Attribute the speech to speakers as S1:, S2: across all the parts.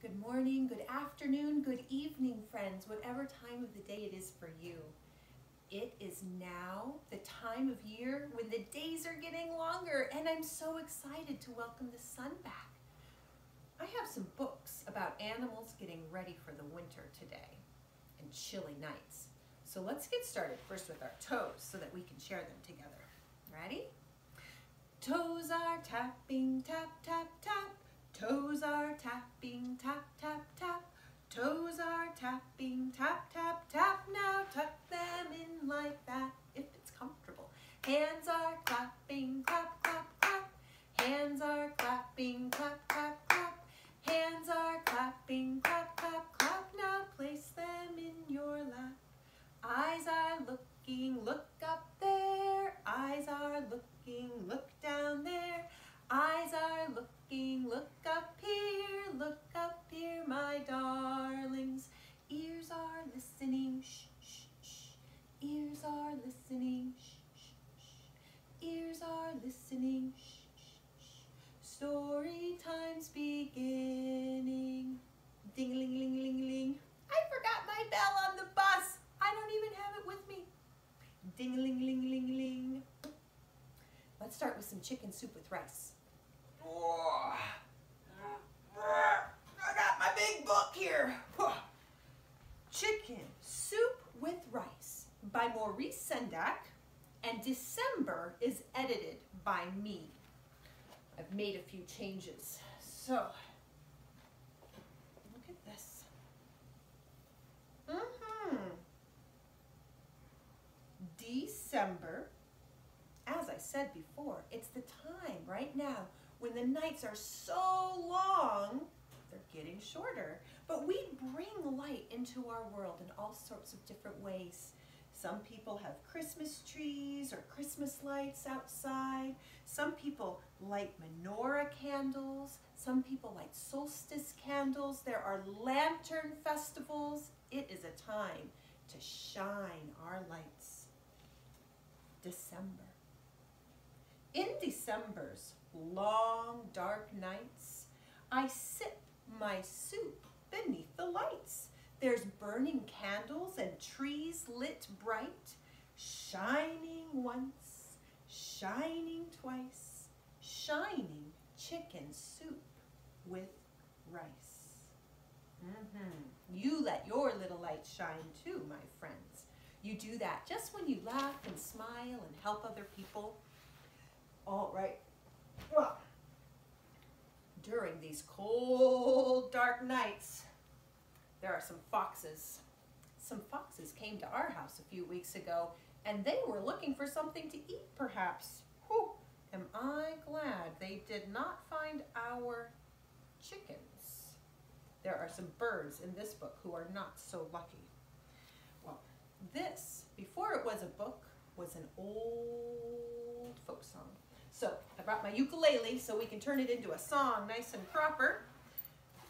S1: good morning, good afternoon, good evening, friends, whatever time of the day it is for you. It is now the time of year when the days are getting longer, and I'm so excited to welcome the sun back. I have some books about animals getting ready for the winter today and chilly nights. So let's get started first with our toes so that we can share them together. Ready? Toes are tapping, tap, tap, tap. Toes are tapping, tap, tap, tap. Toes are tapping, tap, tap, tap. Now tuck them in like that if it's comfortable. Hands are clapping, clap, clap, clap. Hands are clapping, clap, clap, clap. Hands are clapping, clap, clap, clap. Now place them in your lap. Eyes are looking, look up there. Eyes are looking, look down there. Eyes are looking, look up here, my darlings. Ears are listening, shh, shh, shh. Ears are listening, shh, shh, shh. Ears are listening, shh, shh, shh. Story time's beginning. Ding-a-ling-ling-ling-ling. I forgot my bell on the bus. I don't even have it with me. Ding-a-ling-ling-ling-ling. Let's start with some chicken soup with rice. I got my big book here. Chicken Soup with Rice by Maurice Sendak, and December is edited by me. I've made a few changes. So, look at this. December, as I said before, it's the time right now when the nights are so long, they're getting shorter. But we bring light into our world in all sorts of different ways. Some people have Christmas trees or Christmas lights outside. Some people light menorah candles. Some people light solstice candles. There are lantern festivals. It is a time to shine our lights. December. In December's long, dark nights, I sip my soup beneath the lights. There's burning candles and trees lit bright, shining once, shining twice, shining chicken soup with rice. You let your little light shine too, my friends. You do that just when you laugh and smile and help other people. All right. Well, during these cold, dark nights, there are some foxes. Some foxes came to our house a few weeks ago, and they were looking for something to eat, perhaps. Whew, am I glad they did not find our chickens. There are some birds in this book who are not so lucky. Well, this, before it was a book, was an old folk song. So I brought my ukulele so we can turn it into a song nice and proper.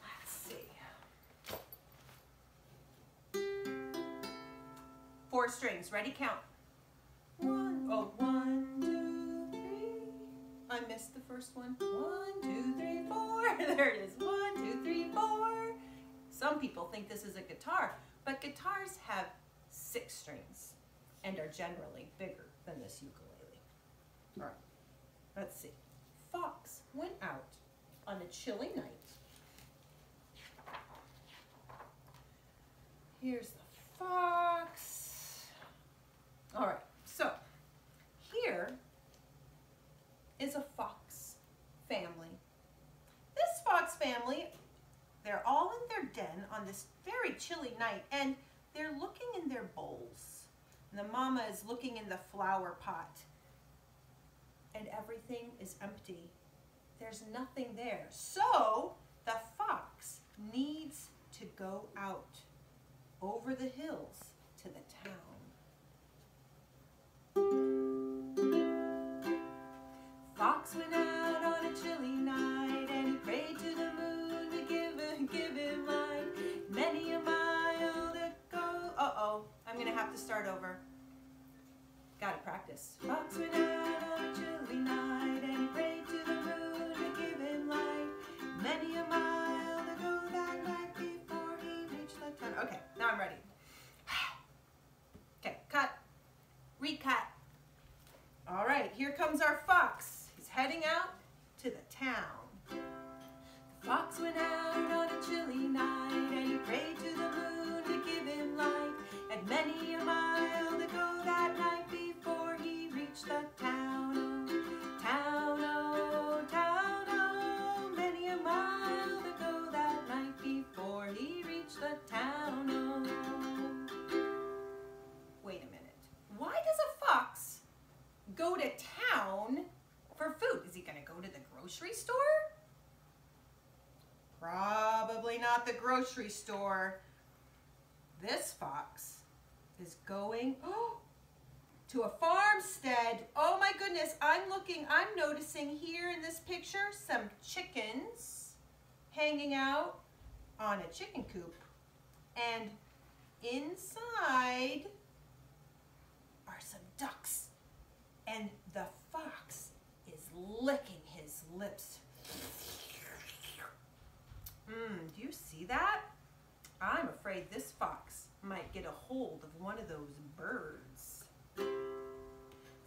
S1: Let's see. 4 strings. Ready? Count. 1, 2, 3. I missed the first one. 1, 2, 3, 4. There it is. 1, 2, 3, 4. Some people think this is a guitar, but guitars have 6 strings and are generally bigger than this ukulele. All right. Let's see. Fox went out on a chilly night. Here's the fox. All right, so here is a fox family. This fox family, they're all in their den on this very chilly night, and they're looking in their bowls. And the mama is looking in the flower pot. And everything is empty. There's nothing there. So the fox needs to go out over the hills to the town. Fox went out on a chilly night, and he prayed to the moon to give him light. Many a mile to go. Uh-oh, I'm gonna have to start over. Gotta practice. Fox went out on a chilly night, and he prayed to the moon to give him light. Many a mile to go that heading out to the town. The fox went out on a chilly night, and he prayed to the moon to give him light. And many a mile to go that night before he reached the town. Oh, town, oh, town, oh, many a mile to go that night before he reached the town. Oh. Wait a minute. Why does a fox go to town for food? Is he going to go to the grocery store? Probably not the grocery store. This fox is going to a farmstead. Oh my goodness, I'm noticing here in this picture some chickens hanging out on a chicken coop. And inside are some ducks. And the fox is licking his lips. Do you see that? I'm afraid this fox might get a hold of one of those birds.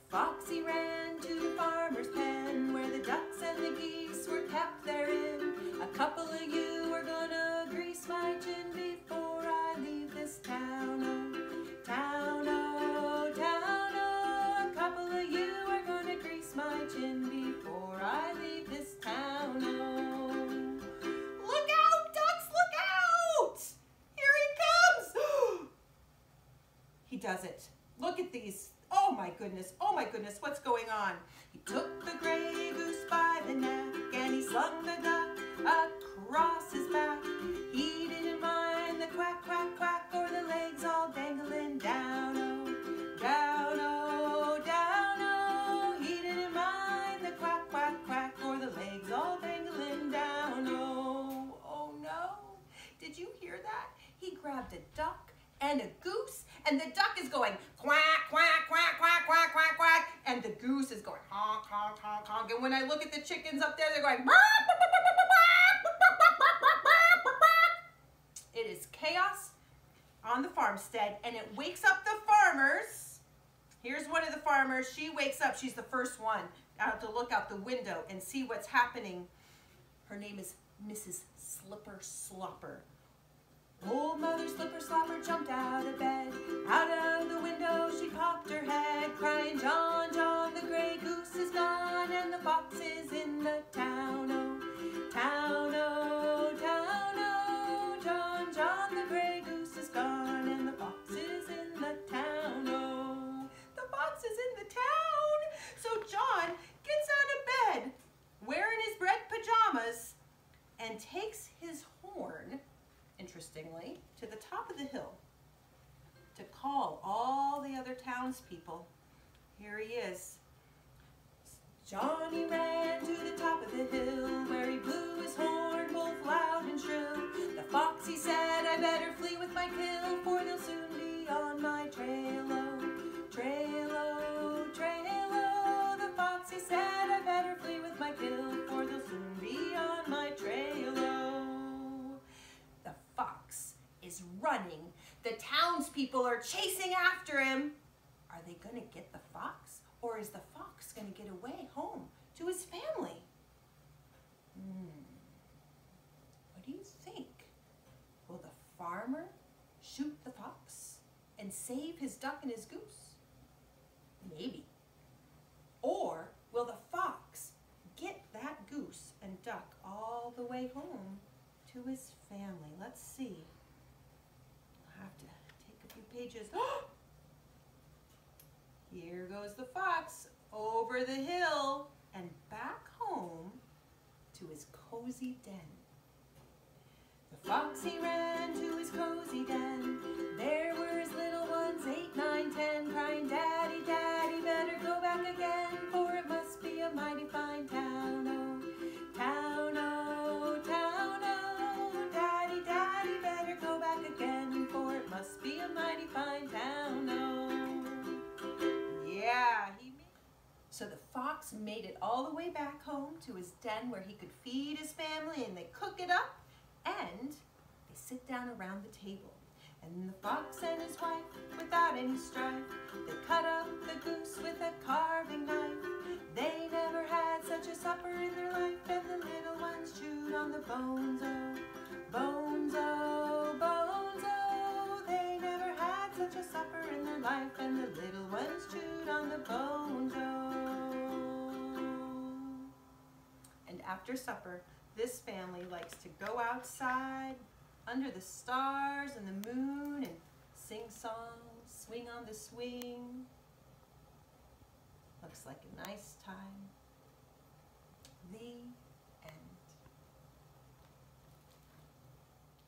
S1: Foxy ran to the farmer's pen where the ducks and the geese were kept therein. A couple of you are gonna grease my chin before I leave this town. Oh, town, oh, town, oh. A couple of you are gonna grease my chin before I leave this town. Oh. Look out, ducks, look out! Here he comes! He does it. Look at these. Oh my goodness, what's going on? He took the gray goose by the neck and he slung the duck across his back. He didn't mind the quack, quack, quack, or the legs all dangling down, oh, down, oh, down, oh. He didn't mind the quack, quack, quack, or the legs all dangling down, oh. Oh no, did you hear that? He grabbed a duck and a goose, and the duck is going quack, quack, quack, quack, quack, quack, quack, and the goose is going honk, honk, honk, honk. And when I look at the chickens up there, they're going it is chaos on the farmstead, and it wakes up the farmers. Here's one of the farmers. She wakes up. She's the first one out to look out the window and see what's happening. Her name is Mrs. Slipper Slopper. Old Mother Slipper Slopper jumped out of bed. Out of the window she popped her head, crying, John, John, the gray goose is gone, and the fox is in the town, oh, town, oh, town, oh. John, John, the gray goose is gone, and the fox is in the town, oh. The fox is in the town! So John gets out of bed, wearing his red pajamas, and takes his horn, interestingly, to the top of the hill to call all the other townspeople. Here he is. Johnny ran to the top of the hill where he blew his horn both loud and shrill. The fox, he said, I better flee with my kill, for they'll soon be on my trail, oh, trail, oh, trail, oh. The fox, he said, I better flee with my kill, for they'll soon be on my trail, oh. The fox is running. The townspeople are chasing after him. Are they going to get the fox? Or is the fox going to get away home to his family? What do you think? Will the farmer shoot the fox and save his duck and his goose? Maybe. Or will the fox get that goose and duck all the way home to his family? Let's see. I'll have to take a few pages. Here goes the fox over the hill and back home to his cozy den. The fox, he ran to his cozy den. There were his little ones, 8, 9, 10, crying, Daddy, Daddy, better go back again, for it must be a mighty fine town, oh, town, oh, town, oh. Daddy, Daddy, better go back again, for it must be a mighty fine town, oh. Yeah, so the fox made it all the way back home to his den where he could feed his family, and they cook it up and they sit down around the table. And the fox and his wife, without any strife, they cut up the goose with a carving knife. They never had such a supper in their life, and the little ones chewed on the bones, oh, bones, oh, bones, oh. They never had such a supper in their life, and the little ones chewed on the bones, oh. And after supper, this family likes to go outside under the stars and the moon and sing songs, swing on the swing. Looks like a nice time. The end.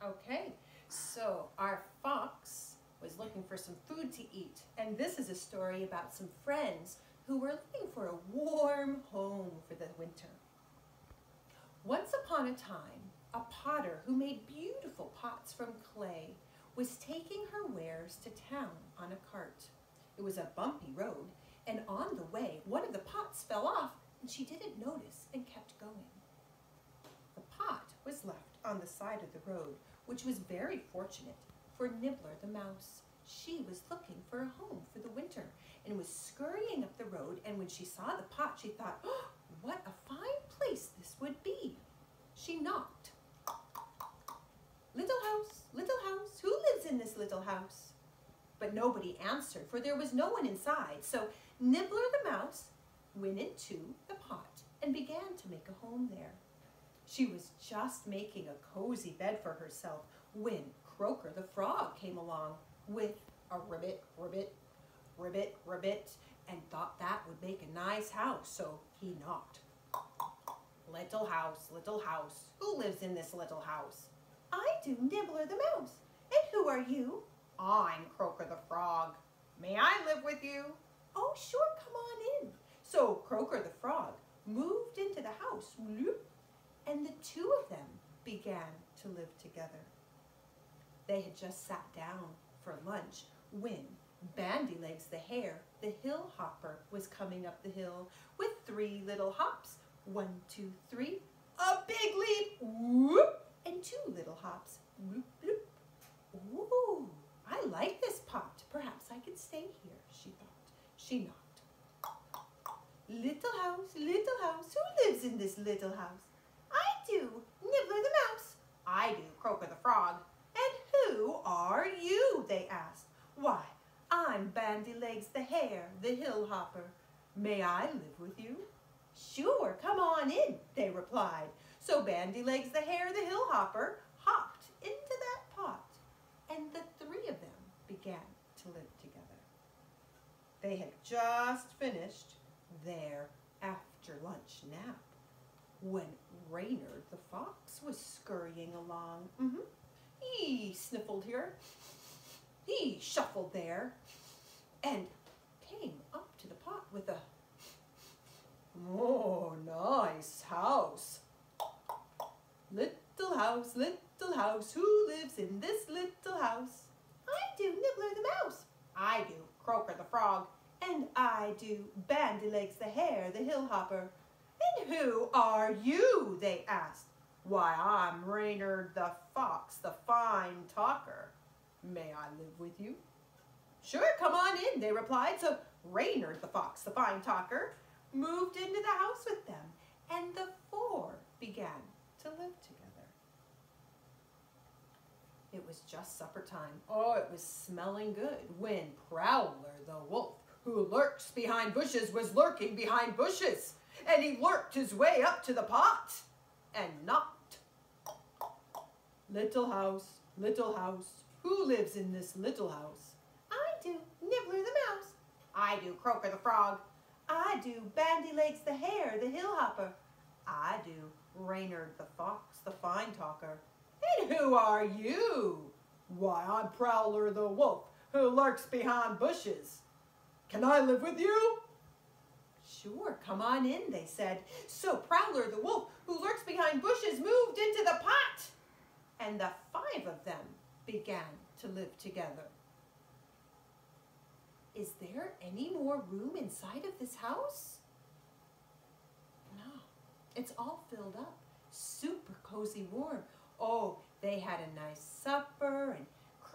S1: Okay, so our fox was looking for some food to eat, and this is a story about some friends who were looking for a warm home for the winter. Once upon a time, a potter who made beautiful pots from clay was taking her wares to town on a cart. It was a bumpy road, and on the way, one of the pots fell off, and she didn't notice and kept going. The pot was left on the side of the road, which was very fortunate for Nibbler the mouse. She was looking for a home for the winter and was scurrying up the road, and when she saw the pot, she thought, oh, what a fine place this would be. She knocked. Little house, who lives in this little house? But nobody answered, for there was no one inside. So Nibbler the mouse went into the pot and began to make a home there. She was just making a cozy bed for herself when Croaker the frog came along with a ribbit, ribbit, ribbit, ribbit, and thought that would make a nice house, so he knocked. Little house, who lives in this little house? I do, Nibbler the mouse. And who are you? I'm Croaker the frog. May I live with you? Oh, sure, come on in. So Croaker the frog moved into the house, and the two of them began to live together. They had just sat down for lunch when Bandylegs the hare, the hill hopper, was coming up the hill with 3 little hops. 1, 2, 3, a big leap, whoop, and 2 little hops, whoop, whoop. Ooh, I like this pot. Perhaps I could stay here, she thought. She knocked. Little house, who lives in this little house? I do, Nibbler the mouse. I do, Croaker the frog. And who are you? They asked. Why, I'm Bandylegs the hare, the hill hopper. May I live with you? Sure, come on in, they replied. So Bandylegs the hare, the hill hopper, hopped into that pot, and the 3 of them began to live together. They had just finished their after lunch nap when Reynard the fox was scurrying along. He sniffled here, he shuffled there, and came up to the pot with a, oh, nice house. Little house, who lives in this little house? I do, Nibbler the mouse. I do, Croaker the frog. And I do, Bandylegs the hare, the hill hopper. And who are you? They asked. Why, I'm Reynard the fox, the fine talker. May I live with you? Sure, come on in, they replied. So Reynard the fox, the fine talker, moved into the house with them, and the 4 began to live together. It was just supper time. Oh, it was smelling good when Prowler the wolf, who lurks behind bushes, was lurking behind bushes, and he lurked his way up to the pot and knocked. Little house, who lives in this little house? I do, Nibbler the mouse. I do, Croaker the frog. I do, Bandylegs the hare, the hill hopper. I do, Reynard the fox, the fine talker. And who are you? Why, I'm Prowler the wolf, who lurks behind bushes. Can I live with you? Sure, come on in, they said. So Prowler the wolf, who lurks behind bushes, moved into the pot, and the 5 of them began to live together. Is there any more room inside of this house? No, it's all filled up, super cozy warm. Oh, they had a nice supper and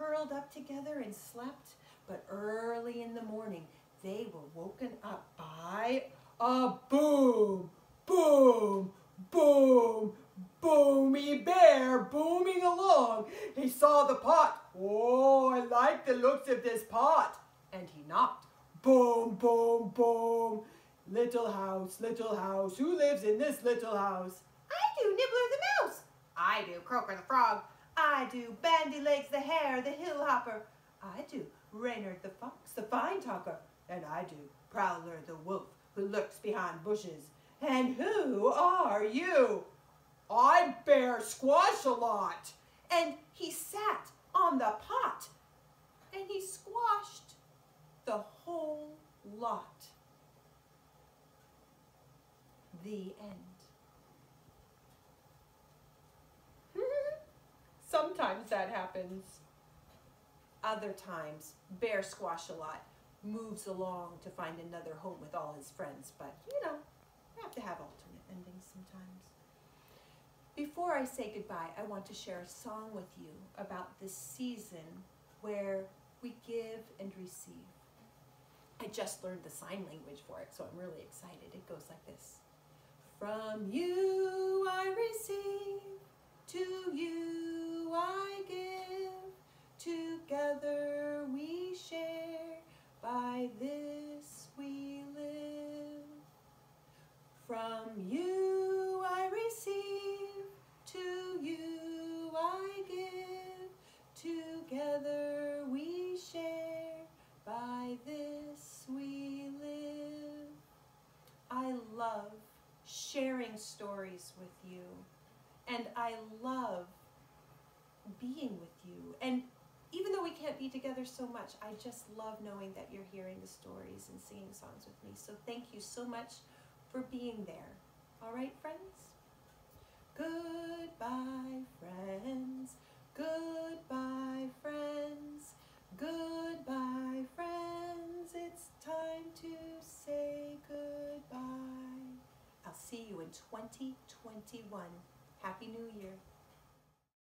S1: curled up together and slept, but early in the morning, they were woken up by a boom, boom, boom, boomy bear booming along. He saw the pot. Oh, I like the looks of this pot. And he knocked. Boom, boom, boom. Little house, who lives in this little house? I do, Nibbler the mouse. I do, Croaker the frog. I do, Bandy Legs the hare, the hill hopper. I do, Reynard the fox, the fine talker. And I do, Prowler the wolf, who lurks behind bushes. And who are you? I'm Bear Squash-a-Lot. And he sat on the pot, and he squashed the whole lot. The end. Sometimes that happens. Other times, Bear Squash-a-Lot moves along to find another home with all his friends, but you know, you have to have alternate endings sometimes. Before I say goodbye, I want to share a song with you about this season where we give and receive. I just learned the sign language for it, so I'm really excited. It goes like this. From you I receive, to you I give, together we share, by this we live. From you I receive, to you I give, together we share, by this we live. I love sharing stories with you, and I love being with you. And even though we can't be together so much, I just love knowing that you're hearing the stories and singing songs with me. So thank you so much for being there. All right, friends? Goodbye, friends. Goodbye, friends. Goodbye, friends. It's time to say goodbye. I'll see you in 2021. Happy New Year.